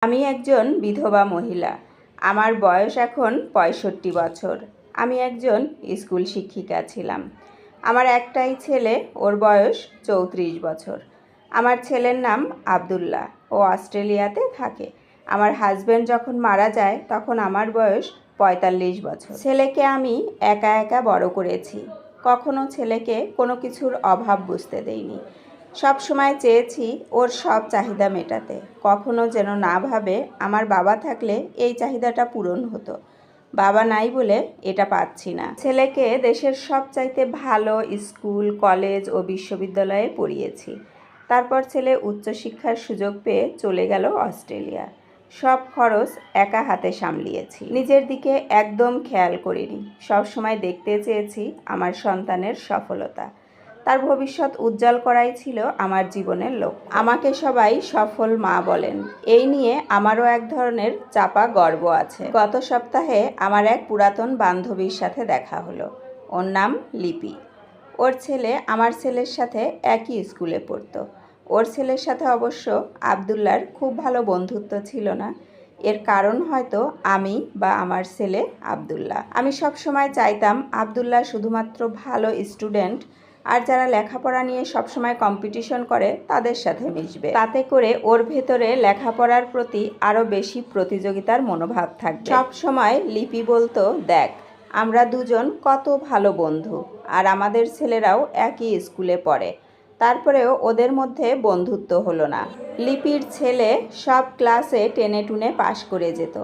আমি একজন বিধবা মহিলা। আমার বয়স এখন ৬৫ বছর। আমি একজন স্কুল শিক্ষিকা ছিলাম। আমার একটাই ছেলে, ওর বয়স ৩৪ বছর। আমার ছেলের নাম আব্দুল্লাহ, ও অস্ট্রেলিয়াতে থাকে। আমার হাজব্যান্ড যখন মারা যায় তখন আমার বয়স ৪৫ বছর। ছেলেকে আমি একা একা বড় করেছি। কখনো ছেলেকে কোনো কিছুর অভাব বুঝতে দেইনি। সব সময় চেয়েছি ওর সব চাহিদা মেটাতে। কখনো যেন না ভাবে আমার বাবা থাকলে এই চাহিদাটা পূরণ হতো, বাবা নাই বলে এটা পাচ্ছি না। ছেলেকে দেশের সবচাইতে ভালো স্কুল, কলেজ ও বিশ্ববিদ্যালয়ে পড়িয়েছি। তারপর ছেলে উচ্চশিক্ষার সুযোগ পেয়ে চলে গেল অস্ট্রেলিয়া। সব খরচ একা হাতে সামলিয়েছি, নিজের দিকে একদম খেয়াল করিনি। সবসময় দেখতে চেয়েছি আমার সন্তানের সফলতা। তার ভবিষ্যৎ উজ্জ্বল করাই ছিল আমার জীবনের লক্ষ্য। আমাকে সবাই সফল মা বলেন, এই নিয়ে আমারও এক ধরনের চাপা গর্ব আছে। গত সপ্তাহে আমার এক পুরাতন বান্ধবীর সাথে দেখা হলো। ওর নাম লিপি। ওর ছেলে আমার ছেলের সাথে একই স্কুলে পড়তো। ওর ছেলের সাথে অবশ্য আব্দুল্লাহর খুব ভালো বন্ধুত্ব ছিল না। এর কারণ হয়তো আমি বা আমার ছেলে আব্দুল্লাহ। আমি সবসময় চাইতাম আব্দুল্লাহ শুধুমাত্র ভালো স্টুডেন্ট আর যারা লেখাপড়া নিয়ে সবসময় কম্পিটিশন করে তাদের সাথে মিশবে। তাতে করে ওর ভেতরে লেখাপড়ার প্রতি আরও বেশি প্রতিযোগিতার মনোভাব থাকবে। সবসময় লিপি বলতো, দেখ আমরা দুজন কত ভালো বন্ধু, আর আমাদের ছেলেরাও একই স্কুলে পড়ে, তারপরেও ওদের মধ্যে বন্ধুত্ব হলো না। লিপির ছেলে সব ক্লাসে টেনে টুনে পাশ করে যেত,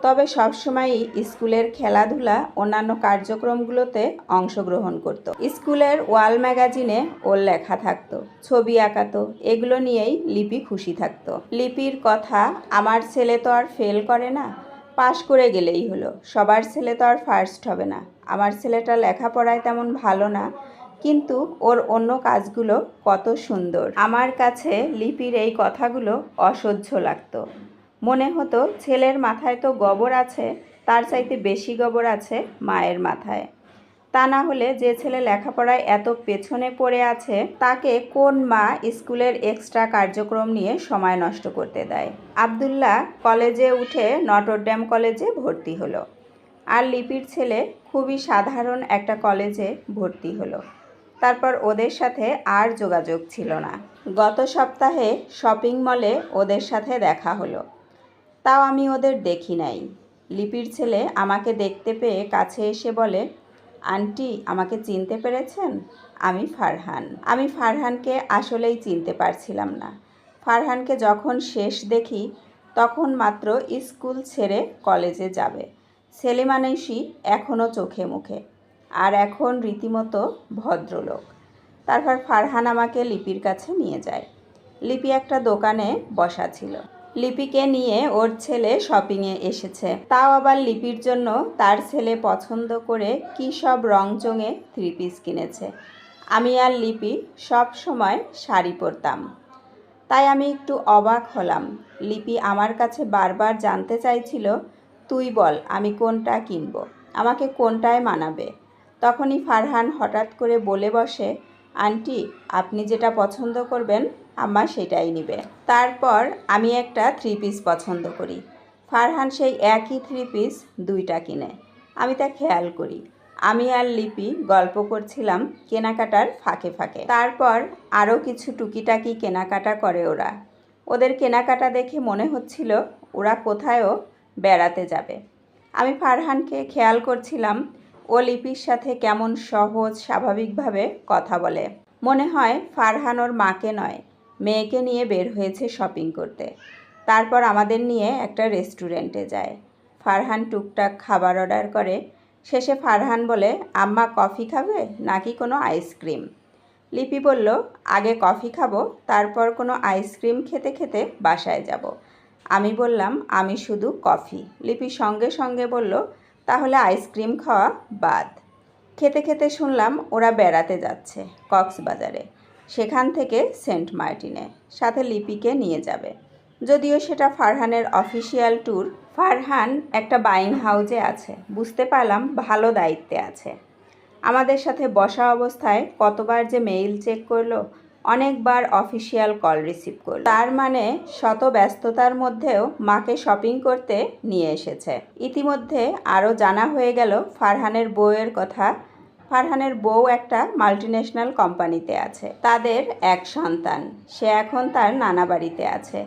তবে সবসময়ই স্কুলের খেলাধুলা, অন্যান্য কার্যক্রমগুলোতে অংশগ্রহণ করত। স্কুলের ওয়াল ম্যাগাজিনে ওর লেখা থাকতো, ছবি আঁকাতো, এগুলো নিয়েই লিপি খুশি থাকতো। লিপির কথা, আমার ছেলে তো আর ফেল করে না, পাশ করে গেলেই হলো, সবার ছেলে তো আর ফার্স্ট হবে না। আমার ছেলেটা লেখাপড়ায় তেমন ভালো না, কিন্তু ওর অন্য কাজগুলো কত সুন্দর। আমার কাছে লিপির এই কথাগুলো অসহ্য লাগতো। মনে হতো ছেলের মাথায় তো গোবর আছে, তার চাইতে বেশি গোবর আছে মায়ের মাথায়। তা না হলে যে ছেলে লেখাপড়ায় এত পেছনে পড়ে আছে তাকে কোন মা স্কুলের এক্সট্রা কার্যক্রম নিয়ে সময় নষ্ট করতে দেয়? আব্দুল্লাহ কলেজে উঠে নটরডেম কলেজে ভর্তি হলো, আর লিপির ছেলে খুবই সাধারণ একটা কলেজে ভর্তি হলো। তারপর ওদের সাথে আর যোগাযোগ ছিল না। গত সপ্তাহে শপিং মলে ওদের সাথে দেখা হলো, তাও আমি ওদের দেখি নাই। লিপির ছেলে আমাকে দেখতে পেয়ে কাছে এসে বলে, আন্টি আমাকে চিনতে পেরেছেন? আমি ফারহান। আমি ফারহানকে আসলেই চিনতে পারছিলাম না। ফারহানকে যখন শেষ দেখি তখন মাত্র স্কুল ছেড়ে কলেজে যাবে। ছেলে মানুষই এখনও চোখে মুখে, আর এখন রীতিমতো ভদ্রলোক। তারপর ফারহান আমাকে লিপির কাছে নিয়ে যায়। লিপি একটা দোকানে বসা ছিল। লিপিকে নিয়ে ওর ছেলে শপিংয়ে এসেছে, তাও আবার লিপির জন্য তার ছেলে পছন্দ করে কী সব রংচঙে 3 পিস কিনেছে। আমি আর লিপি সব সময় শাড়ি পরতাম, তাই আমি একটু অবাক হলাম। লিপি আমার কাছে বারবার জানতে চাইছিল, তুই বল আমি কোনটা কিনবো, আমাকে কোনটায় মানাবে। তখনই ফারহান হঠাৎ করে বলে বসে, আন্টি আপনি যেটা পছন্দ করবেন আম্মা সেটাই নেবে। তারপর আমি একটা 3 পিস পছন্দ করি। ফারহান সেই একই 3 পিস 2টা কিনে। আমি তা খেয়াল করি। আমি আর লিপি গল্প করছিলাম কেনাকাটার ফাঁকে ফাঁকে। তারপর আরও কিছু টুকিটাকি কেনাকাটা করে ওরা। ওদের কেনাকাটা দেখে মনে হচ্ছিল ওরা কোথায়ও বেড়াতে যাবে। আমি ফারহানকে খেয়াল করছিলাম, ও লিপির সাথে কেমন সহজ স্বাভাবিকভাবে কথা বলে। মনে হয় ফারহান ওর মাকে নয়, মেয়েকে নিয়ে বের হয়েছে শপিং করতে। তারপর আমাদের নিয়ে একটা রেস্টুরেন্টে যায়। ফারহান টুকটাক খাবার অর্ডার করে। শেষে ফারহান বলে, আম্মা কফি খাবে নাকি কোনো আইসক্রিম? লিপি বলল, আগে কফি খাবো, তারপর কোনো আইসক্রিম খেতে খেতে বাসায় যাব। আমি বললাম, আমি শুধু কফি। লিপি সঙ্গে সঙ্গে বলল, তাহলে আইসক্রিম খাওয়া বাদ। খেতে খেতে শুনলাম ওরা বেড়াতে যাচ্ছে কক্সবাজারে, সেখান থেকে সেন্ট মার্টিনে, সাথে লিপিকে নিয়ে যাবে। যদিও সেটা ফারহানের অফিসিয়াল ট্যুর। ফারহান একটা বাইং হাউজে আছে, বুঝতে পারলাম ভালো দায়িত্বে আছে। আমাদের সাথে বসা অবস্থায় কতবার যে মেইল চেক করলো, অনেকবার অফিসিয়াল কল রিসিভ করল। তার মানে শত ব্যস্ততার মধ্যেও মাকে শপিং করতে নিয়ে এসেছে। ইতিমধ্যে আরও জানা হয়ে গেল ফারহানের বউয়ের কথা। ফারহানের বউ একটা মাল্টিন্যাশনাল কোম্পানিতে আছে, তাদের এক সন্তান। সে এখন তার নানা বাড়িতে আছে।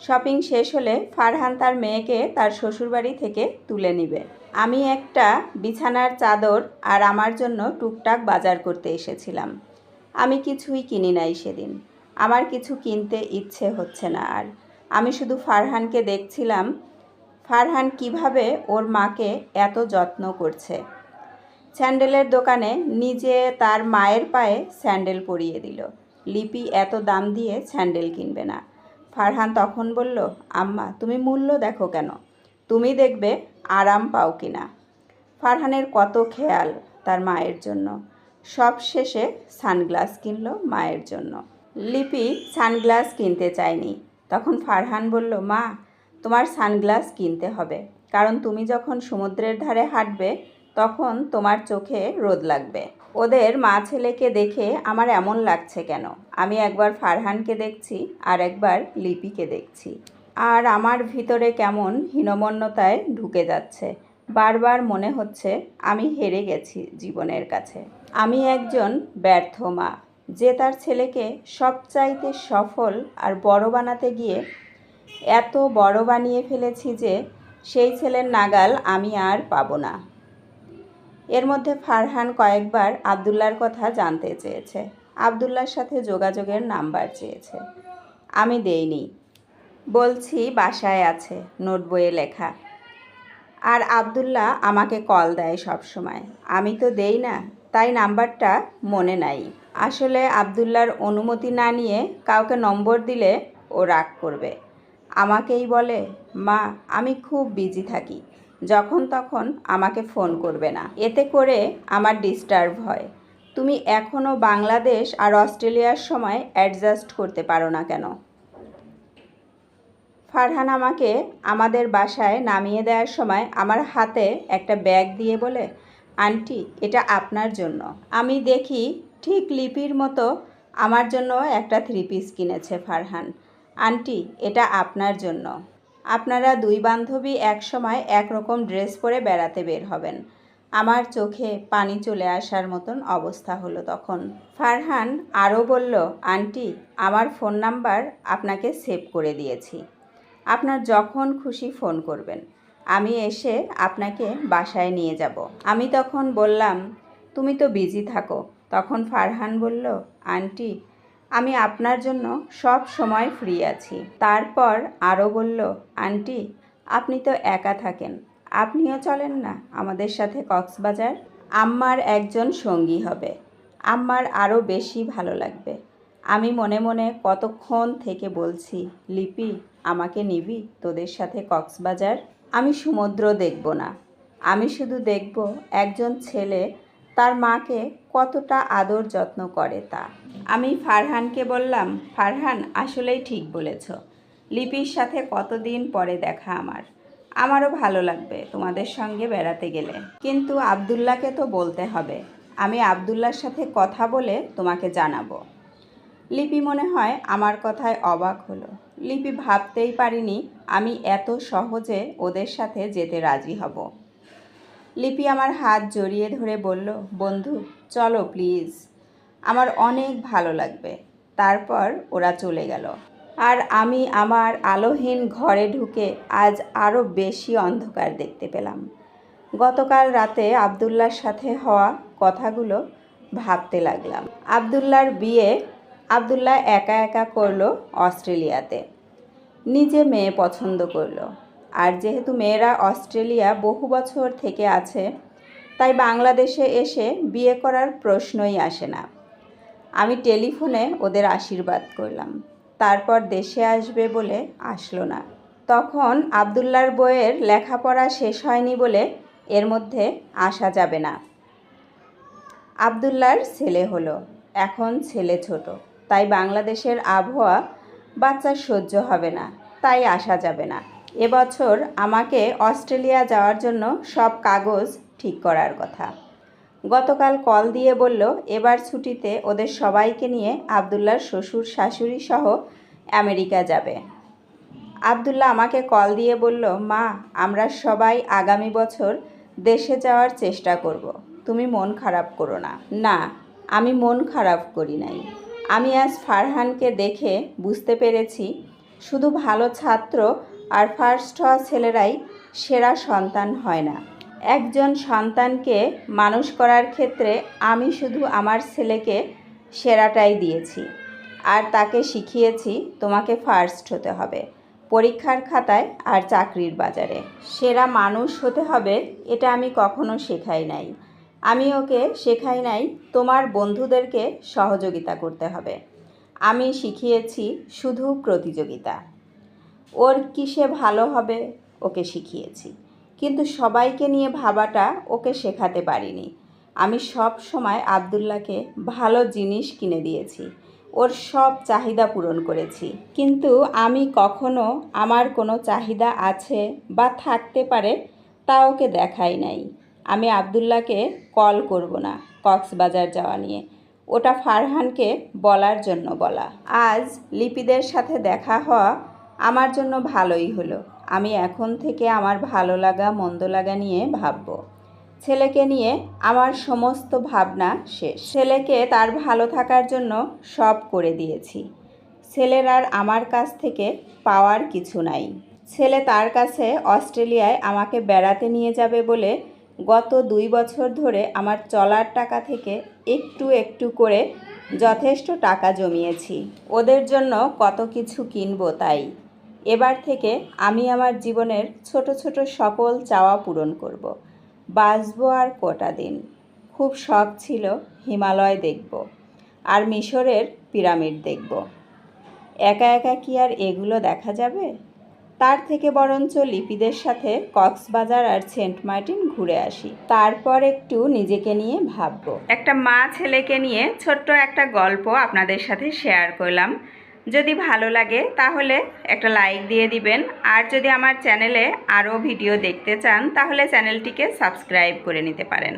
শপিং শেষ হলে ফারহান তার মেয়েকে তার শ্বশুরবাড়ি থেকে তুলে নিবে। আমি একটা বিছানার চাদর আর আমার জন্য টুকটাক বাজার করতে এসেছিলাম। আমি কিছুই কিনি নাই সেদিন। আমার কিছু কিনতে ইচ্ছে হচ্ছে না আর। আমি শুধু ফারহানকে দেখছিলাম, ফারহান কিভাবে ওর মাকে এত যত্ন করছে। স্যান্ডেলের দোকানে নিজে তার মায়ের পায়ে স্যান্ডেল পরিয়ে দিল। লিপি এত দাম দিয়ে স্যান্ডেল কিনবে না। ফারহান তখন বলল, আম্মা তুমি মূল্য দেখো কেন, তুমি দেখবে আরাম পাও কিনা। ফারহানের কত খেয়াল তার মায়ের জন্য। সব শেষে সানগ্লাস কিনলো মায়ের জন্য। লিপি সানগ্লাস কিনতে চায়নি। তখন ফারহান বলল, মা তোমার সানগ্লাস কিনতে হবে, কারণ তুমি যখন সমুদ্রের ধারে হাঁটবে তখন তোমার চোখে রোদ লাগবে। ওদের মা ছেলেকে দেখে আমার এমন লাগছে কেন? আমি একবার ফারহানকে দেখছি আর একবার লিপিকে দেখছি, আর আমার ভিতরে কেমন হীনমন্যতায় ঢুকে যাচ্ছে। বারবার মনে হচ্ছে আমি হেরে গেছি জীবনের কাছে। আমি একজন ব্যর্থ মা, যে তার ছেলেকে সবচাইতে সফল আর বড় বানাতে গিয়ে এত বড় বানিয়ে ফেলেছি যে সেই ছেলের নাগাল আমি আর পাবো না। এর মধ্যে ফারহান কয়েকবার আবদুল্লার কথা জানতে চেয়েছে। আবদুল্লার সাথে যোগাযোগের নাম্বার চেয়েছে। আমি দেইনি, বলছি বাসায় আছে, নোট বইয়ে লেখা। আর আবদুল্লাহ আমাকে কল দেয় সব সময়। আমি তো দেই না, তাই নাম্বারটা মনে নাই। আসলে আবদুল্লার অনুমতি না নিয়ে কাউকে নম্বর দিলে ও রাগ করবে। আমাকেই বলে, মা আমি খুব বিজি থাকি, যখন তখন আমাকে ফোন করবে না। এতে করে আমার ডিস্টার্ব হয়। তুমি এখনও বাংলাদেশ আর অস্ট্রেলিয়ার সময় অ্যাডজাস্ট করতে পারো না কেন? ফারহান আমাকে আমাদের বাসায় নামিয়ে দেওয়ার সময় আমার হাতে একটা ব্যাগ দিয়ে বলে, আন্টি এটা আপনার জন্য। আমি দেখি ঠিক লিপির মতো আমার জন্য একটা 3 পিস কিনেছে ফারহান। আন্টি এটা আপনার জন্য। আপনারা দুই বান্ধবী এক সময় একরকম ড্রেস পরে বেড়াতে বের হবেন। আমার চোখে পানি চলে আসার মতন অবস্থা হলো তখন। ফারহান আরও বলল, আন্টি আমার ফোন নাম্বার আপনাকে সেভ করে দিয়েছি, আপনার যখন খুশি ফোন করবেন, আমি এসে আপনাকে বাসায় নিয়ে যাব। আমি তখন বললাম, তুমি তো বিজি থাকো। তখন ফারহান বলল, আন্টি আমি আপনার জন্য সব সময় ফ্রি আছি। তারপর আরও বলল, আন্টি আপনি তো একা থাকেন, আপনিও চলেন না আমাদের সাথে কক্সবাজার। আম্মার একজন সঙ্গী হবে, আম্মার আরও বেশি ভালো লাগবে। আমি মনে মনে কতক্ষণ থেকে বলছি, লিপি আমাকে নিবি তোদের সাথে কক্সবাজার? আমি সমুদ্র দেখব না, আমি শুধু দেখব একজন ছেলে তার মাকে কতটা আদর যত্ন করে তা। আমি ফারহানকে বললাম, ফারহান আসলেই ঠিক বলেছ, লিপির সাথে কতদিন পরে দেখা আমারও ভালো লাগবে তোমাদের সঙ্গে বেড়াতে গেলে। কিন্তু আবদুল্লাহকে তো বলতে হবে, আমি আবদুল্লার সাথে কথা বলে তোমাকে জানাবো। লিপি মনে হয় আমার কথায় অবাক হলো। লিপি ভাবতেই পারিনি আমি এত সহজে ওদের সাথে যেতে রাজি হব। লিপি আমার হাত জড়িয়ে ধরে বলল, বন্ধু চলো প্লিজ, আমার অনেক ভালো লাগবে। তারপর ওরা চলে গেল, আর আমি আমার আলোহীন ঘরে ঢুকে আজ আরও বেশি অন্ধকার দেখতে পেলাম। গতকাল রাতে আবদুল্লার সাথে হওয়া কথাগুলো ভাবতে লাগলাম। আবদুল্লার বিয়ে আবদুল্লাহ একা একা করলো অস্ট্রেলিয়াতে, নিজে মেয়ে পছন্দ করলো। আর যেহেতু মেয়েরা অস্ট্রেলিয়া বহু বছর থেকে আছে, তাই বাংলাদেশে এসে বিয়ে করার প্রশ্নই আসে না। আমি টেলিফোনে ওদের আশীর্বাদ করলাম, তারপর দেশে আসবে বলে আসলো না। তখন আবদুল্লার বইয়ের লেখাপড়া শেষ হয়নি বলে এর মধ্যে আসা যাবে না। আবদুল্লার ছেলে হলো, এখন ছেলে ছোট, তাই বাংলাদেশের আবহাওয়া বাচ্চার সহ্য হবে না, তাই আসা যাবে না। এবছর আমাকে অস্ট্রেলিয়া যাওয়ার জন্য সব কাগজ ঠিক করার কথা। গতকাল কল দিয়ে বলল এবার ছুটিতে ওদের সবাইকে নিয়ে আবদুল্লার শ্বশুর শাশুড়ি সহ আমেরিকা যাবে। আবদুল্লাহ আমাকে কল দিয়ে বলল, মা, আমরা সবাই আগামী বছর দেশে যাওয়ার চেষ্টা করব, তুমি মন খারাপ করো না। না, আমি মন খারাপ করি নাই। আমি আজ ফারহানকে দেখে বুঝতে পেরেছি শুধু ভালো ছাত্র আর ফার্স্ট হওয়া ছেলেরাই সেরা সন্তান হয় না। একজন সন্তানকে মানুষ করার ক্ষেত্রে আমি শুধু আমার ছেলেকে সেরাটাই দিয়েছি, আর তাকে শিখিয়েছি তোমাকে ফার্স্ট হতে হবে পরীক্ষার খাতায় আর চাকরির বাজারে। সেরা মানুষ হতে হবে এটা আমি কখনো শেখাই নাই। আমি ওকে শেখাই নাই তোমার বন্ধুদেরকে সহযোগিতা করতে হবে। আমি শিখিয়েছি শুধু প্রতিযোগিতা। ওর কিসে ভালো হবে ওকে শিখিয়েছি, কিন্তু সবাইকে নিয়ে ভাবাটা ওকে শেখাতে পারিনি। আমি সব সময় আবদুল্লাহকে ভালো জিনিস কিনে দিয়েছি, ওর সব চাহিদা পূরণ করেছি, কিন্তু আমি কখনো আমার কোনো চাহিদা আছে বা থাকতে পারে তা ওকে দেখাই নাই। আমি আবদুল্লাহকে কল করব না কক্সবাজার যাওয়া নিয়ে, ওটা ফারহানকে বলার জন্য বলা। আজ লিপিদের সাথে দেখা হওয়া আমার জন্য ভালোই হলো। আমি এখন থেকে আমার ভালো লাগা মন্দ লাগা নিয়ে ভাবব। ছেলেকে নিয়ে আমার সমস্ত ভাবনা শেষ। ছেলেকে তার ভালো থাকার জন্য সব করে দিয়েছি। ছেলের আর আমার কাছ থেকে পাওয়ার কিছু নাই। ছেলে তার কাছে অস্ট্রেলিয়ায় আমাকে বেড়াতে নিয়ে যাবে বলে গত 2 বছর ধরে আমার চলার টাকা থেকে একটু একটু করে যথেষ্ট টাকা জমিয়েছি। ওদের জন্য কত কিছু কিনবো। তাই এবার থেকে আমি আমার জীবনের ছোট ছোট সকল চাওয়া পূরণ করব। বাঁচবো আর কটা দিন। খুব শখ ছিল হিমালয় দেখব আর মিশরের পিরামিড দেখব। একা একা কি আর এগুলো দেখা যাবে? তার থেকে বরঞ্চ লিপিদের সাথে কক্সবাজার আর সেন্ট মার্টিন ঘুরে আসি, তারপর একটু নিজেকে নিয়ে ভাববো। একটা মা ছেলেকে নিয়ে ছোট্ট একটা গল্প আপনাদের সাথে শেয়ার করলাম। যদি ভালো লাগে তাহলে একটা লাইক দিয়ে দিবেন, আর যদি আমার চ্যানেলে আরও ভিডিও দেখতে চান তাহলে চ্যানেলটিকে সাবস্ক্রাইব করে নিতে পারেন।